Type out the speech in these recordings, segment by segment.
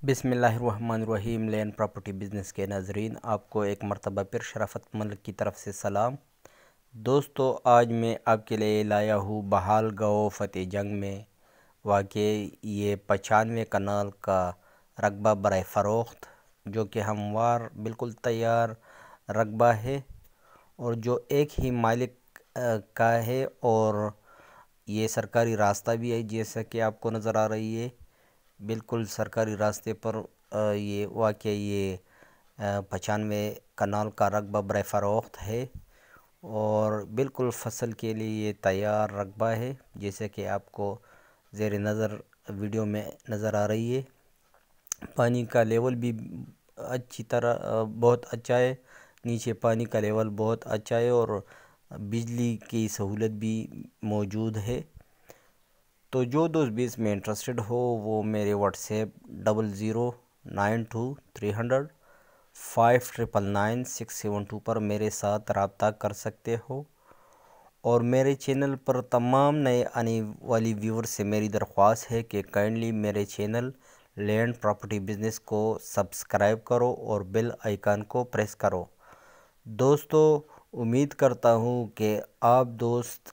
बिस्मिल्लाहिर्रहमानिर्रहीम। Land property business के नाज़रीन, आपको एक मरतबा फिर शराफत मलिक की तरफ से सलाम। दोस्तों, आज मैं आपके लिए लाया हूँ बहाल गाँव फतेह जंग में वाक़ई ये 95 कनाल का रकबा बराए फ़रोख्त, जो कि हमवार बिल्कुल तैयार रकबा है और जो एक ही मालिक का है, और ये सरकारी रास्ता भी है जैसा कि आपको नज़र आ रही है। बिल्कुल सरकारी रास्ते पर ये वाक़ई ये 95 कनाल का रकबा बराए फ़रोख्त है और बिल्कुल फसल के लिए ये तैयार रकबा है, जैसे कि आपको ज़ेर नज़र वीडियो में नज़र आ रही है। पानी का लेवल भी अच्छी तरह बहुत अच्छा है, नीचे पानी का लेवल बहुत अच्छा है और बिजली की सहूलत भी मौजूद है। तो जो दोस्त भी इसमें इंटरेस्टेड हो वो मेरे व्हाट्सएप 00923059999672 पर मेरे साथ रब्ता कर सकते हो। और मेरे चैनल पर तमाम नए आने वाली व्यूअर से मेरी दरख्वास्त है कि काइंडली मेरे चैनल लैंड प्रॉपर्टी बिज़नेस को सब्सक्राइब करो और बेल आइकन को प्रेस करो। दोस्तों, उम्मीद करता हूँ कि आप दोस्त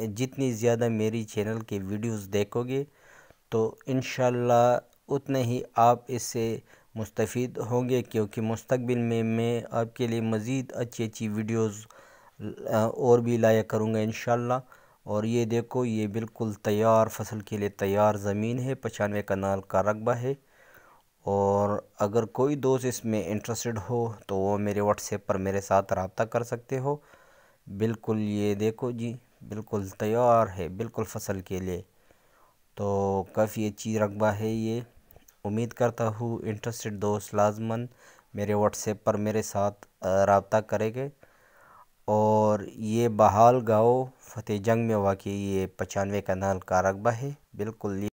जितनी ज़्यादा मेरी चैनल के वीडियोस देखोगे तो इंशाल्लाह उतने ही आप इससे मुस्तफ़ीद होंगे, क्योंकि मुस्तक़बिल में मैं आपके लिए मज़ीद अच्छी अच्छी वीडियोस और भी लाया करूँगा इंशाल्लाह। और ये देखो, ये बिल्कुल तैयार फसल के लिए तैयार ज़मीन है, 95 कनाल का रकबा है। और अगर कोई दोस्त इसमें इंटरेस्टेड हो तो वो मेरे व्हाट्सएप पर मेरे साथ रब्ता कर सकते हो। बिल्कुल ये देखो जी, बिल्कुल तैयार है बिल्कुल फसल के लिए, तो काफ़ी अच्छी रकबा है ये। उम्मीद करता हूँ इंटरेस्टेड दोस्त लाजमन मेरे व्हाट्सएप पर मेरे साथ रब्ता करेंगे। और ये बहाल गाँव फतेह जंग में वाक़ई ये 95 कनाल का रकबा है बिल्कुल।